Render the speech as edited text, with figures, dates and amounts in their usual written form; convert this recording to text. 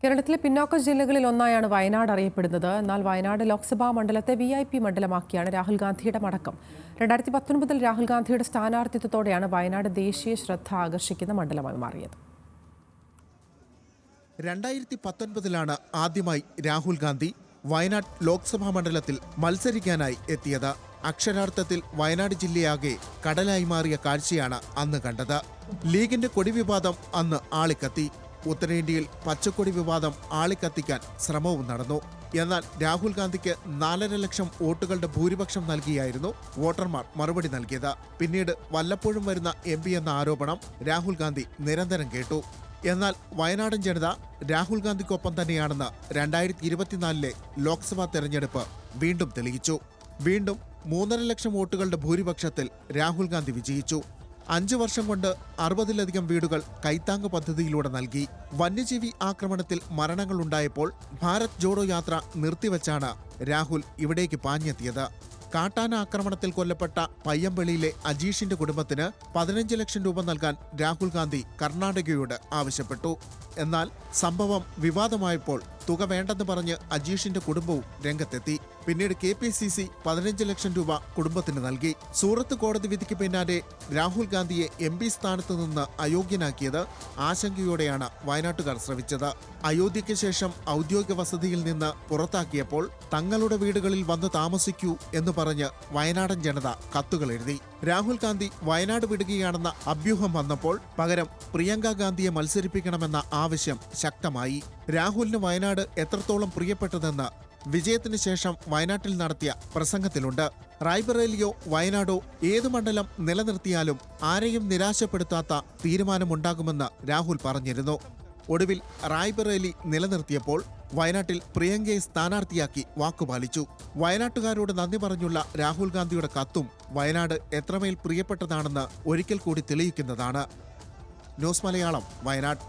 കേരളത്തിലെ പിന്നോക്ക ജില്ലകളിൽ ഒന്നായാണ് വയനാട് അറിയപ്പെടുന്നത്. എന്നാൽ വയനാട് ലോക്സഭാ മണ്ഡലത്തെ VIP മണ്ഡലമാക്കിയാണ് രാഹുൽ ഗാന്ധിയുടെ മടക്കം. 2019 രാഹുൽ ഗാന്ധിയുടെ സ്ഥാനാർത്ഥിത്വത്തോടെയാണ് വയനാട് ദേശീയ ശ്രദ്ധ ആകർഷിക്കുന്ന മണ്ഡലമായി മാറിയത്. 2019 ആദ്യമായി രാഹുൽ ഗാന്ധി വയനാട് ലോക്സഭാ മണ്ഡലത്തിൽ മത്സരിക്കാനായി എത്തിയത്. അക്ഷരാർത്ഥത്തിൽ വയനാട് ജില്ലയാകെ കടലായി മാറിയ കാഴ്ചയാണ് അന്ന് കണ്ടത്. ലീഗിന്റെ കൊടിവിവാദം അന്ന് ആളിക്കത്തി. ഉത്തരേന്ത്യയിൽ പച്ചക്കൊടി വിവാദം ആളിക്കത്തിക്കാൻ ശ്രമവും നടന്നു. എന്നാൽ രാഹുൽ ഗാന്ധിക്ക് 4.5 ലക്ഷം വോട്ടുകളുടെ ഭൂരിപക്ഷം നൽകിയായിരുന്നു വോട്ടർമാർ മറുപടി നൽകിയത്. പിന്നീട് വല്ലപ്പോഴും വരുന്ന MP എന്ന ആരോപണം രാഹുൽ ഗാന്ധി നിരന്തരം കേട്ടു. എന്നാൽ വയനാടൻ ജനത രാഹുൽ ഗാന്ധിക്കൊപ്പം തന്നെയാണെന്ന് 2024 ലോക്സഭാ തെരഞ്ഞെടുപ്പ് വീണ്ടും തെളിയിച്ചു. വീണ്ടും 3.5 ലക്ഷം വോട്ടുകളുടെ ഭൂരിപക്ഷത്തിൽ രാഹുൽ ഗാന്ധി വിജയിച്ചു. 5 വർഷം കൊണ്ട് 60-ലധികം വീടുകൾ കൈത്താങ് പദ്ധതിയിലൂടെ നൽകി. വന്യജീവി ആക്രമണത്തിൽ മരണങ്ങളുണ്ടായപ്പോൾ ഭാരത് ജോഡോ യാത്ര നിർത്തിവെച്ചാണ് രാഹുൽ ഇവിടേക്ക് പാഞ്ഞെത്തിയത്. കാട്ടാന ആക്രമണത്തിൽ കൊല്ലപ്പെട്ട പയ്യമ്പള്ളിയിലെ അജീഷിന്റെ കുടുംബത്തിന് 15 ലക്ഷം രൂപ നൽകാൻ രാഹുൽ ഗാന്ധി കർണാടകയോട് ആവശ്യപ്പെട്ടു. എന്നാൽ സംഭവം വിവാദമായപ്പോൾ തുക വേണ്ടെന്ന് പറഞ്ഞ് അജീഷിന്റെ കുടുംബവും രംഗത്തെത്തി. പിന്നീട് KPCC 15 ലക്ഷം രൂപ കുടുംബത്തിന് നൽകി. സൂറത്ത് കോടതി വിധിക്ക് പിന്നാലെ രാഹുൽ ഗാന്ധിയെ MP സ്ഥാനത്ത് നിന്ന് അയോഗ്യനാക്കിയത് ആശങ്കയോടെയാണ് വയനാട്ടുകാർ ശ്രമിച്ചത്. അയോധ്യയ്ക്ക് ശേഷം ഔദ്യോഗിക വസതിയിൽ നിന്ന് പുറത്താക്കിയപ്പോൾ തങ്ങളുടെ വീടുകളിൽ വന്ന് താമസിക്കൂ എന്ന് പറഞ്ഞ് വയനാടൻ ജനത കത്തുകൾ എഴുതി. രാഹുൽ ഗാന്ധി വയനാട് വിടുകയാണെന്ന അഭ്യൂഹം വന്നപ്പോൾ പകരം പ്രിയങ്ക ഗാന്ധിയെ മത്സരിപ്പിക്കണമെന്ന ആവശ്യം ശക്തമായി. രാഹുലിന് വയനാട് എത്രത്തോളം പ്രിയപ്പെട്ടതെന്ന് വിജയത്തിന് ശേഷം വയനാട്ടിൽ നടത്തിയ പ്രസംഗത്തിലുണ്ട്. റായ്ബറേലിയോ വയനാടോ ഏതു മണ്ഡലം നിലനിർത്തിയാലും ആരെയും നിരാശപ്പെടുത്താത്ത തീരുമാനമുണ്ടാകുമെന്ന് രാഹുൽ പറഞ്ഞിരുന്നു. ഒടുവിൽ റായ്ബറേലി നിലനിർത്തിയപ്പോൾ വയനാട്ടിൽ പ്രിയങ്കയെ സ്ഥാനാർത്ഥിയാക്കി വാക്കുപാലിച്ചു. വയനാട്ടുകാരോട് നന്ദി പറഞ്ഞുള്ള രാഹുൽ ഗാന്ധിയുടെ കത്തും വയനാട് എത്രമേൽ പ്രിയപ്പെട്ടതാണെന്ന് ഒരിക്കൽ കൂടി തെളിയിക്കുന്നതാണ്. ന്യൂസ് മലയാളം, വയനാട്.